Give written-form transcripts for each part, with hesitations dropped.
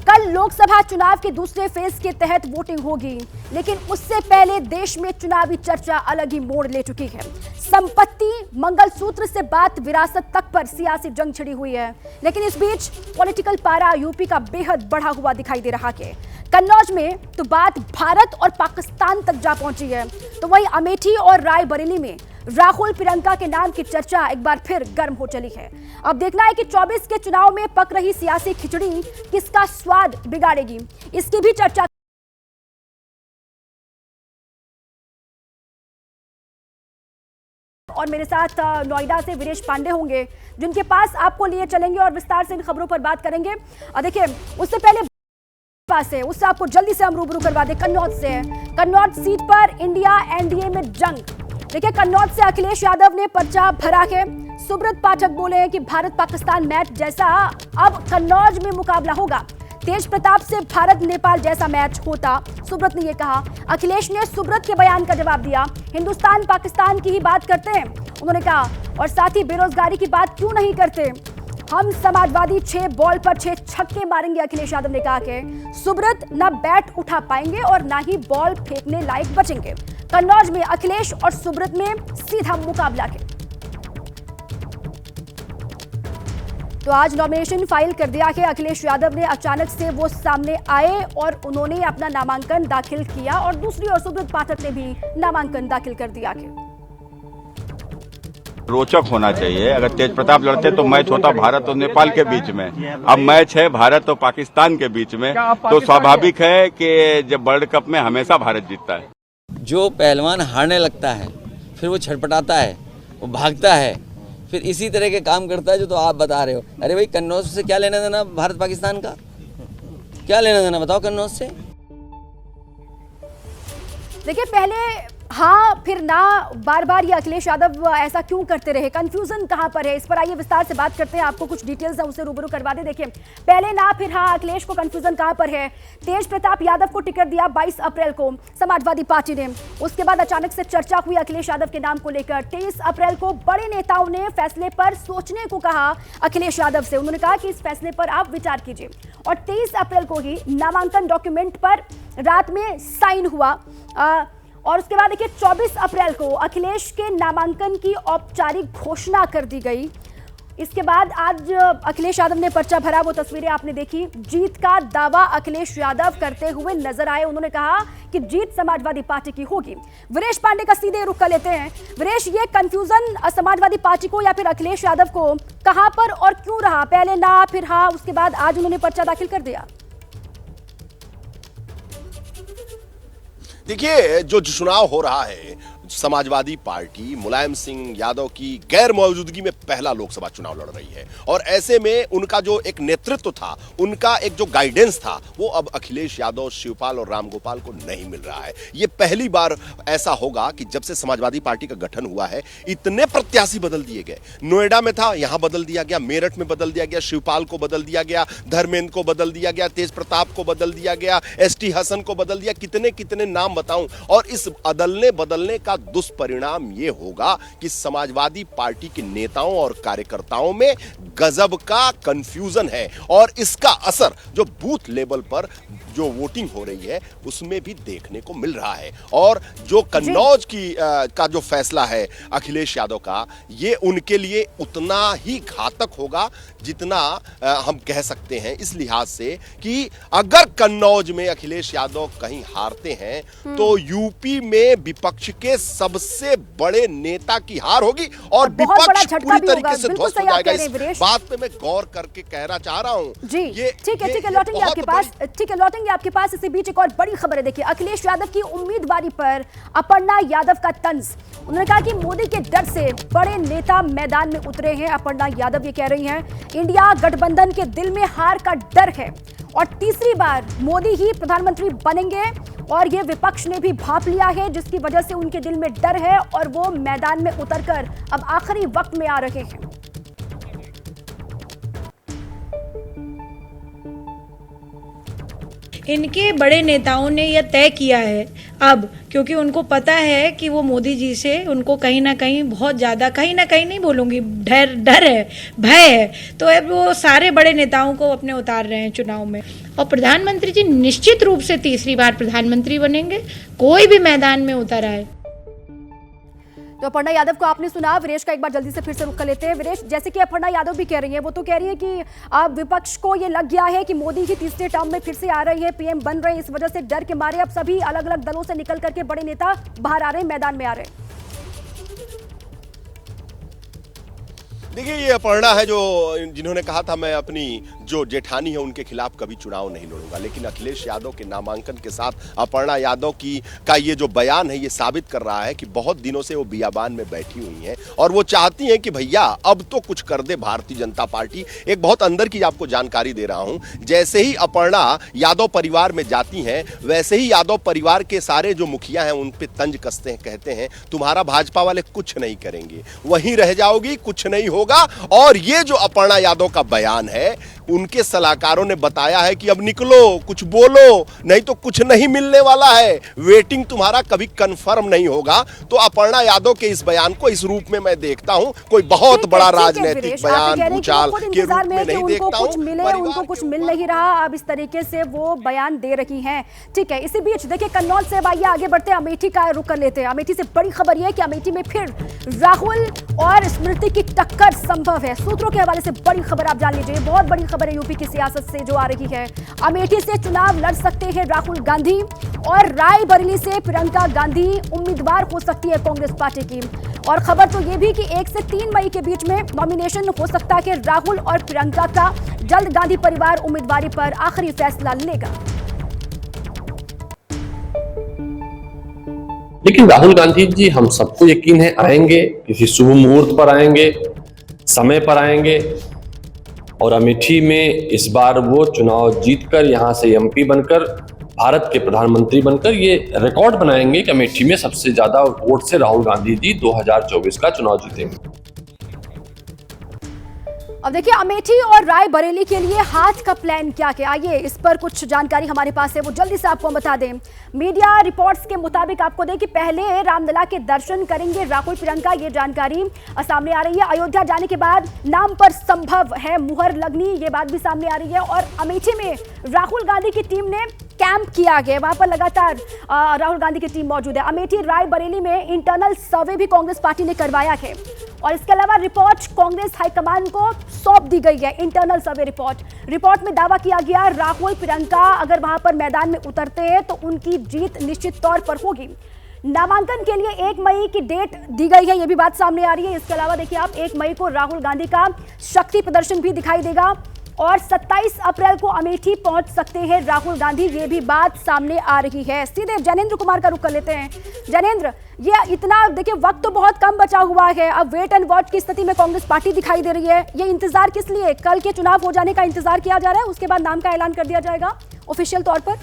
कल लोकसभा चुनाव के दूसरे फेज के तहत वोटिंग होगी, लेकिन उससे पहले देश में चुनावी चर्चा अलग ही मोड़ ले चुकी है। संपत्ति, मंगलसूत्र से बात विरासत तक पर सियासी जंग छिड़ी हुई है। लेकिन इस बीच पॉलिटिकल पारा यूपी का बेहद बढ़ा हुआ दिखाई दे रहा है। कन्नौज में तो बात भारत और पाकिस्तान तक जा पहुंची है, तो वहीं अमेठी और रायबरेली में राहुल प्रियंका के नाम की चर्चा एक बार फिर गर्म हो चली है। अब देखना है कि 24 के चुनाव में पक रही सियासी खिचड़ी किसका स्वाद बिगाड़ेगी, इसकी भी चर्चा। और मेरे साथ नोएडा से वीरेश पांडे होंगे, जिनके पास आपको लिए चलेंगे और विस्तार से इन खबरों पर बात करेंगे। देखिए, उससे पहले पास है, उससे आपको जल्दी से हम रूबरू करवा दें। कन्नौज से है, कन्नौज सीट पर इंडिया एनडीए में जंग। देखिए, कन्नौज से अखिलेश यादव ने पर्चा भरा है। सुब्रत पाठक बोले हैं कि भारत पाकिस्तान मैच जैसा अब कन्नौज में मुकाबला होगा। तेज प्रताप से भारत नेपाल जैसा मैच होता, सुब्रत ने यह कहा। अखिलेश ने सुब्रत के बयान का जवाब दिया। हिंदुस्तान पाकिस्तान की ही बात करते हैं, उन्होंने कहा, और साथ ही बेरोजगारी की बात क्यों नहीं करते। हम समाजवादी 6 बॉल पर 6 छक्के मारेंगे, अखिलेश यादव ने कहा कि सुब्रत न बैट उठा पाएंगे और न ही बॉल फेंकने लायक बचेंगे। कन्नौज में अखिलेश और सुब्रत में सीधा मुकाबला है। तो आज नॉमिनेशन फाइल कर दिया है अखिलेश यादव ने। अचानक से वो सामने आए और उन्होंने अपना नामांकन दाखिल किया, और दूसरी ओर सुब्रत पाठक ने भी नामांकन दाखिल कर दिया है। रोचक होना चाहिए। अगर तेज प्रताप लड़ते तो मैच होता भारत और नेपाल के बीच में, अब मैच है भारत और पाकिस्तान के बीच में, तो स्वाभाविक है कि जब वर्ल्ड कप में हमेशा भारत जीतता है। जो पहलवान हारने लगता है फिर वो छटपटाता है, वो भागता है, फिर इसी तरह के काम करता है जो तो आप बता रहे हो। अरे भाई, कन्नौज से क्या लेना देना भारत पाकिस्तान का, क्या लेना देना बताओ कन्नौज से। देखिए, पहले हाँ फिर ना, बार बार ये अखिलेश यादव ऐसा क्यों करते रहे, कंफ्यूजन कहां पर है, इस पर आइए विस्तार से बात करते हैं। आपको कुछ डिटेल्स है उसे रूबरू करवा दे। देखिए, पहले ना फिर हाँ, अखिलेश को कंफ्यूजन कहां पर है। तेज प्रताप यादव को टिकट दिया 22 अप्रैल को समाजवादी पार्टी ने। उसके बाद अचानक से चर्चा हुई अखिलेश यादव के नाम को लेकर। 23 अप्रैल को बड़े नेताओं ने फैसले पर सोचने को कहा अखिलेश यादव से। उन्होंने कहा कि इस फैसले पर आप विचार कीजिए, और 23 अप्रैल को ही नामांकन डॉक्यूमेंट पर रात में साइन हुआ। और उसके बाद देखिए, 24 अप्रैल को अखिलेश के नामांकन की औपचारिक घोषणा कर दी गई। इसके बाद आज अखिलेश यादव ने पर्चा भरा, वो तस्वीरें आपने देखी। जीत का दावा अखिलेश यादव करते हुए नजर आए। उन्होंने कहा कि जीत समाजवादी पार्टी की होगी। वीरेश पांडे का सीधे रुख कर लेते हैं। वीरेश, ये कंफ्यूजन समाजवादी पार्टी को या फिर अखिलेश यादव को कहां पर और क्यों रहा? पहले ना फिर हाँ, उसके बाद आज उन्होंने पर्चा दाखिल कर दिया। देखिए, जो चुनाव हो रहा है, समाजवादी पार्टी मुलायम सिंह यादव की गैर मौजूदगी में पहला लोकसभा चुनाव लड़ रही है, और ऐसे में उनका जो एक नेतृत्व था, उनका एक जो गाइडेंस था, वो अब अखिलेश यादव, शिवपाल और रामगोपाल को नहीं मिल रहा है। ये पहली बार ऐसा होगा कि जब से समाजवादी पार्टी का गठन हुआ है, इतने प्रत्याशी बदल दिए गए। नोएडा में था, यहां बदल दिया गया, मेरठ में बदल दिया गया, शिवपाल को बदल दिया गया, धर्मेंद्र को बदल दिया गया, तेज प्रताप को बदल दिया गया, एसटी हसन को बदल दिया, कितने कितने नाम बताऊं। और इस अदलने बदलने का दुष्परिणाम यह होगा कि समाजवादी पार्टी के नेताओं और कार्यकर्ताओं में गजब का कंफ्यूजन है, और इसका असर जो बूथ लेवल पर जो वोटिंग हो रही है उसमें भी देखने को मिल रहा है। और जो कन्नौज का जो फैसला है अखिलेश यादव का, ये उनके लिए उतना ही घातक होगा जितना हम कह सकते हैं, इस लिहाज से कि अगर कन्नौज में अखिलेश यादव कहीं हारते हैं तो यूपी में विपक्ष के सबसे बड़े नेता की हार होगी, और विपक्ष पूरी तरीके से ध्वस्त हो जाएगा। इस बात पे मैं गौर करके कहना चाह रहा हूं। जी, ठीक है, लौटेंगे आपके पास, ठीक है, लौटेंगे आपके पास। इसी बीच एक और बड़ी खबर है। देखिए, अखिलेश यादव की उम्मीदवारी पर अपर्णा यादव का तंज। उन्होंने कहा कि मोदी के डर से बड़े नेता मैदान में उतरे हैं। अपर्णा यादव ये कह रही हैं, इंडिया गठबंधन के दिल में हार का डर है, और तीसरी बार मोदी ही प्रधानमंत्री बनेंगे, और ये विपक्ष ने भी भांप लिया है, जिसकी वजह से उनके दिल में डर है, और वो मैदान में उतरकर अब आखिरी वक्त में आ रहे हैं। इनके बड़े नेताओं ने यह तय किया है अब, क्योंकि उनको पता है कि वो मोदी जी से उनको कहीं ना कहीं बहुत ज़्यादा, कहीं ना कहीं नहीं बोलूँगी, डर है, भय है, तो अब वो सारे बड़े नेताओं को अपने उतार रहे हैं चुनाव में। और प्रधानमंत्री जी निश्चित रूप से तीसरी बार प्रधानमंत्री बनेंगे, कोई भी मैदान में उतर आए। तो अपर्णा यादव को आपने सुना। वीरेश का एक बार जल्दी से फिर से रुख कर लेते हैं। वीरेश, जैसे कि अपर्णा यादव भी कह रही है, वो तो कह रही है कि अब विपक्ष को ये लग गया है कि मोदी ही तीसरे टर्म में फिर से आ रही है, पीएम बन रहे हैं, इस वजह से डर के मारे अब सभी अलग अलग दलों से निकल करके बड़े नेता बाहर आ रहे हैं, मैदान में आ रहे हैं। देखिए, ये अपर्णा है जो जिन्होंने कहा था मैं अपनी जो जेठानी है उनके खिलाफ कभी चुनाव नहीं लड़ूंगा, लेकिन अखिलेश यादव के नामांकन के साथ अपर्णा यादव का ये जो बयान है ये साबित कर रहा है कि बहुत दिनों से वो बियाबान में बैठी हुई हैं और वो चाहती हैं कि भैया अब तो कुछ कर दे भारतीय जनता पार्टी। एक बहुत अंदर की आपको जानकारी दे रहा हूं, जैसे ही अपर्णा यादव परिवार में जाती हैं वैसे ही यादव परिवार के सारे जो मुखिया हैं उन पे तंज कसते हैं, कहते हैं तुम्हारा भाजपा वाले कुछ नहीं करेंगे, वहीं रह जाओगी, कुछ नहीं होगा। और ये जो अपर्णा यादव का बयान है, उनके सलाहकारों ने बताया है कि अब निकलो, कुछ बोलो, नहीं तो कुछ नहीं मिलने वाला है, वेटिंग तुम्हारा कभी कंफर्म नहीं होगा। तो अपर्णा यादव के इस बयान को इस रूप में मैं देखता हूं, कोई बहुत बड़ा राजनीतिक बयान भूचाल के रूप में नहीं देखता हूं। उनको कुछ मिल नहीं रहा, अब इस तरीके से वो बयान दे रही हैं। ठीक है, इसी बीच देखिए कन्नौज से आइए आगे बढ़ते हैं, अमेठी का रुख कर लेते हैं। अमेठी से बड़ी खबर यह है कि अमेठी में फिर राहुल और स्मृति की टक्कर संभव है। सूत्रों के हवाले से बड़ी खबर आप जान लीजिए, बहुत बड़ी खबर है यूपी की सियासत से जो आ रही है। अमेठी से चुनाव लड़ सकते हैं राहुल गांधी और रायबरेली से प्रियंका गांधी उम्मीदवार हो सकती है कांग्रेस पार्टी की। और खबर तो यह भी कि 1 से 3 मई के बीच में नॉमिनेशन हो सकता है कि राहुल और प्रियंका का जल्द गांधी परिवार उम्मीदवारी पर आखिरी फैसला लेगा। लेकिन राहुल गांधी जी, हम सबको यकीन है आएंगे, किसी शुभ मुहूर्त पर आएंगे, समय पर आएंगे और अमेठी में इस बार वो चुनाव जीतकर यहां से एमपी बनकर भारत के प्रधानमंत्री बनकर ये रिकॉर्ड बनाएंगे कि अमेठी में सबसे ज्यादा वोट से राहुल गांधी जी 2024 का चुनाव जीतेंगे। अब देखिए अमेठी और रायबरेली के लिए हाथ का प्लान क्या क्या, आइए इस पर कुछ जानकारी हमारे पास है, वो जल्दी से आपको बता दें। मीडिया रिपोर्ट्स के मुताबिक आपको दें कि पहले रामलला के दर्शन करेंगे राहुल प्रियंका, ये जानकारी सामने आ रही है। अयोध्या जाने के बाद नाम पर संभव है मुहर लगनी, ये बात भी सामने आ रही है। और अमेठी में राहुल गांधी की टीम ने कैंप किया गया, वहां पर लगातार राहुल गांधी की टीम मौजूद है। अमेठी रायबरेली में इंटरनल सर्वे भी कांग्रेस पार्टी ने करवाया है और इसके अलावा रिपोर्ट कांग्रेस हाईकमान को सौंप दी गई है। इंटरनल सर्वे रिपोर्ट में दावा किया गया राहुल प्रियंका अगर वहां पर मैदान में उतरते हैं तो उनकी जीत निश्चित तौर पर होगी। नामांकन के लिए 1 मई की डेट दी गई है, यह भी बात सामने आ रही है। इसके अलावा देखिए आप 1 मई को राहुल गांधी का शक्ति प्रदर्शन भी दिखाई देगा और 27 अप्रैल को अमेठी पहुंच सकते हैं राहुल गांधी, ये भी बात सामने आ रही है। सीधे जैनेंद्र कुमार का रुख कर लेते हैं। जैनेंद्र, ये इतना देखिए वक्त तो बहुत कम बचा हुआ है, अब वेट एंड वॉच की स्थिति में कांग्रेस पार्टी दिखाई दे रही है। ये इंतजार किस लिए? कल के चुनाव हो जाने का इंतजार किया जा रहा है, उसके बाद नाम का ऐलान कर दिया जाएगा ऑफिशियल तौर पर।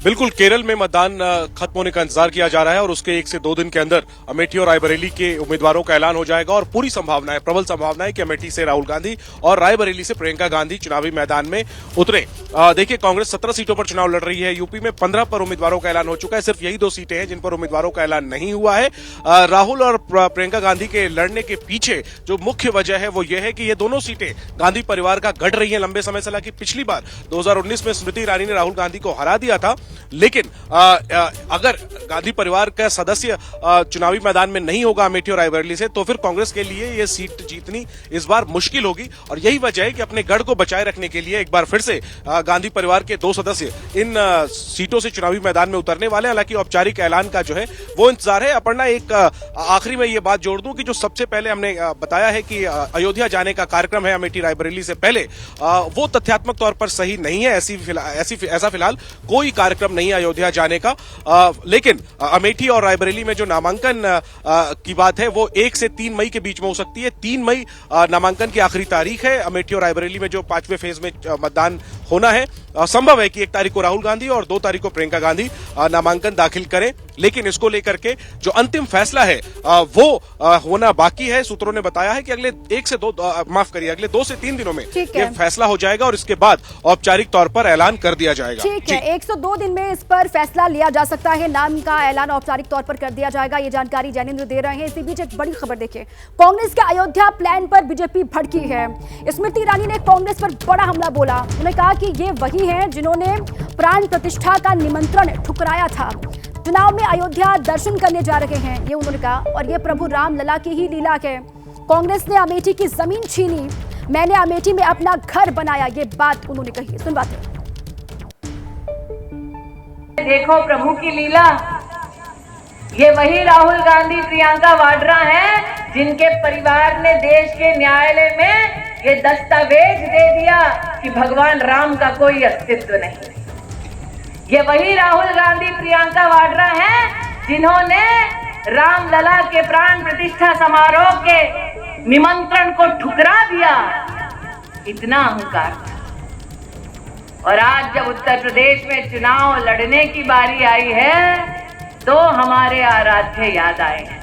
बिल्कुल, केरल में मतदान खत्म होने का इंतजार किया जा रहा है और उसके 1 से 2 दिन के अंदर अमेठी और रायबरेली के उम्मीदवारों का ऐलान हो जाएगा और पूरी संभावना है, प्रबल संभावना है कि अमेठी से राहुल गांधी और रायबरेली से प्रियंका गांधी चुनावी मैदान में उतरे। देखिए, कांग्रेस 17 सीटों पर चुनाव लड़ रही है, यूपी में 15 पर उम्मीदवारों का ऐलान हो चुका है, सिर्फ यही 2 सीटें हैं जिन पर उम्मीदवारों का ऐलान नहीं हुआ है। राहुल और प्रियंका गांधी के लड़ने के पीछे जो मुख्य वजह है वो ये है कि ये दोनों सीटें गांधी परिवार का गढ़ रही है लंबे समय से। हालांकि पिछली बार 2019 में स्मृति ईरानी ने राहुल गांधी को हरा दिया था, लेकिन अगर गांधी परिवार का सदस्य चुनावी मैदान में नहीं होगा अमेठी और रायबरेली से तो फिर कांग्रेस के लिए यह सीट जीतनी इस बार मुश्किल होगी। और यही वजह है कि अपने गढ़ को बचाए रखने के लिए एक बार फिर से गांधी परिवार के 2 सदस्य इन सीटों से चुनावी मैदान में उतरने वाले। हालांकि औपचारिक ऐलान का जो है वो इंतजार है। अपर्णा, एक आखिरी में ये बात जोड़ दूं कि जो सबसे पहले हमने बताया है कि अयोध्या जाने का कार्यक्रम है अमेठी रायबरेली से पहले, वो तथ्यात्मक तौर पर सही नहीं है। ऐसा फिलहाल कोई कार्यक्रम नहीं है अयोध्या जाने का। लेकिन अमेठी और रायबरेली में जो नामांकन की बात है वो 1 से 3 मई के बीच में हो सकती है। 3 मई नामांकन की आखिरी तारीख है। अमेठी और रायबरेली में जो 5वें फेज में मतदान होना है। संभव है कि 1 तारीख को राहुल गांधी और 2 तारीख को प्रियंका गांधी नामांकन दाखिल करें, लेकिन इसको लेकर के जो अंतिम फैसला है वो होना बाकी है। सूत्रों ने बताया है कि अगले 2 से 3 दिनों में ये फैसला हो जाएगा और इसके बाद औपचारिक तौर पर ऐलान कर दिया जाएगा। ठीक है, 102 दिन में इस पर फैसला लिया जा सकता है, नाम का ऐलान औपचारिक तौर पर कर दिया जाएगा। ये जानकारी जैनेंद्र दे रहे हैं। इसी बीच एक बड़ी खबर देखिए, कांग्रेस के अयोध्या प्लान पर बीजेपी भड़की है। स्मृति ईरानी ने कांग्रेस पर बड़ा हमला बोला। उन्होंने कहा कि ये वही हैं जिन्होंने प्राण प्रतिष्ठा का निमंत्रण ठुकराया था। चुनाव में अयोध्या दर्शन करने जा रहे हैं, ये उन्होंने कहा, और ये प्रभु राम लला की ही लीला है। कांग्रेस ने अमेठी की जमीन छीनी, मैंने अमेठी में अपना घर बनाया, ये बात उन्होंने कही। सुनवाते हैं। देखो प्रभु की लीला, ये वही राहुल गांधी प्रियंका वाड्रा हैं जिनके परिवार ने देश के न्यायालय में ये दस्तावेज दे दिया कि भगवान राम का कोई अस्तित्व नहीं। ये वही राहुल गांधी प्रियंका वाड्रा हैं जिन्होंने रामलला के प्राण प्रतिष्ठा समारोह के निमंत्रण को ठुकरा दिया। इतना अहंकार था। और आज जब उत्तर प्रदेश में चुनाव लड़ने की बारी आई है तो हमारे आराध्य याद आए हैं।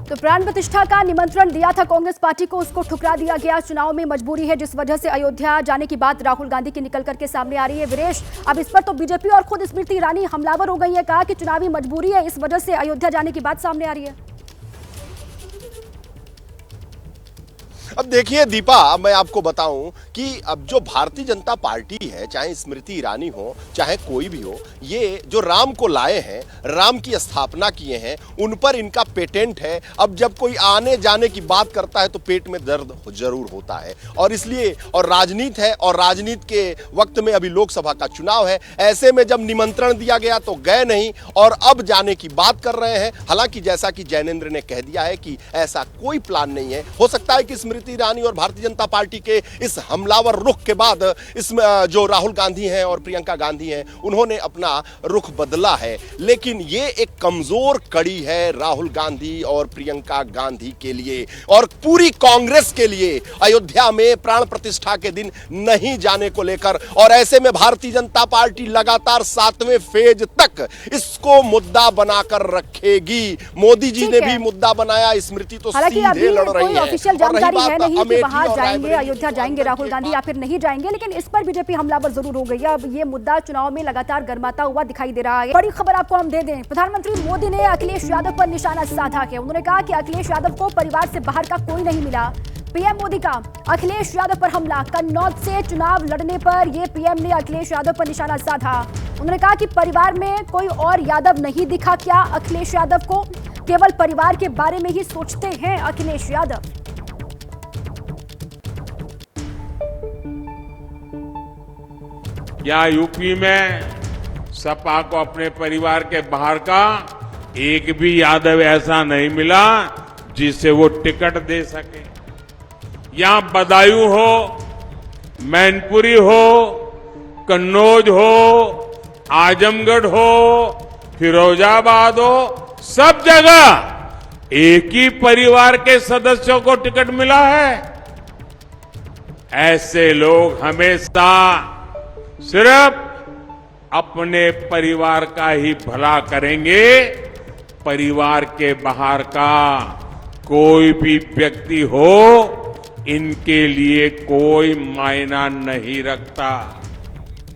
तो प्राण प्रतिष्ठा का निमंत्रण दिया था कांग्रेस पार्टी को, उसको ठुकरा दिया गया। चुनाव में मजबूरी है, जिस वजह से अयोध्या जाने की बात राहुल गांधी की निकल करके सामने आ रही है। वीरेश, अब इस पर तो बीजेपी और खुद स्मृति ईरानी हमलावर हो गई है, कहा कि चुनावी मजबूरी है, इस वजह से अयोध्या जाने की बात सामने आ रही है। अब देखिए दीपा, मैं आपको बताऊं कि अब जो भारतीय जनता पार्टी है, चाहे स्मृति ईरानी हो चाहे कोई भी हो, ये जो राम को लाए हैं, राम की स्थापना किए हैं, उन पर इनका पेटेंट है। अब जब कोई आने जाने की बात करता है तो पेट में दर्द जरूर होता है, और इसलिए, और राजनीति है, और राजनीति के वक्त में अभी लोकसभा का चुनाव है। ऐसे में जब निमंत्रण दिया गया तो गए नहीं, और अब जाने की बात कर रहे हैं। हालांकि जैसा कि जैनेंद्र ने कह दिया है कि ऐसा कोई प्लान नहीं है। हो सकता है कि स्मृति ईरानी और भारतीय जनता पार्टी के इस हमलावर रुख के बाद इसमें जो राहुल गांधी हैं और प्रियंका गांधी हैं, उन्होंने अपना रुख बदला है। लेकिन ये एक कमजोर कड़ी है राहुल गांधी और प्रियंका गांधी के लिए और पूरी कांग्रेस के लिए, अयोध्या में प्राण प्रतिष्ठा के दिन नहीं जाने को लेकर। और ऐसे में भारतीय जनता पार्टी लगातार 7वें फेज तक इसको मुद्दा बनाकर रखेगी। मोदी जी ने भी मुद्दा बनाया, स्मृति तो सीधे लड़ रही है। ऑफिशियल जानकारी है नहीं कि वहां जाएंगे, अयोध्या जाएंगे राहुल गांधी या फिर नहीं जाएंगे, लेकिन इस पर बीजेपी हमलावर जरूर हो गई है। अब ये मुद्दा चुनाव में लगातार गर्माता हुआ दिखाई दे रहा है। बड़ी खबर आपको हम दे दें, प्रधानमंत्री मोदी ने अखिलेश यादव पर निशाना साधा है। उन्होंने कहा कि अखिलेश यादव को परिवार से बाहर का कोई नहीं मिला। पीएम मोदी का अखिलेश यादव पर हमला, कन्नौज से चुनाव लड़ने पर ये पीएम ने अखिलेश यादव पर निशाना साधा। उन्होंने कहा कि परिवार में कोई और यादव नहीं दिखा क्या अखिलेश यादव को, केवल परिवार के बारे में ही सोचते हैं अखिलेश यादव। क्या यूपी में सपा को अपने परिवार के बाहर का एक भी यादव ऐसा नहीं मिला जिसे वो टिकट दे सके? यहां बदायूं हो, मैनपुरी हो, कन्नौज हो, आजमगढ़ हो, फिरोजाबाद हो, सब जगह एक ही परिवार के सदस्यों को टिकट मिला है। ऐसे लोग हमेशा सिर्फ अपने परिवार का ही भला करेंगे, परिवार के बाहर का कोई भी व्यक्ति हो इनके लिए कोई मायना नहीं रखता।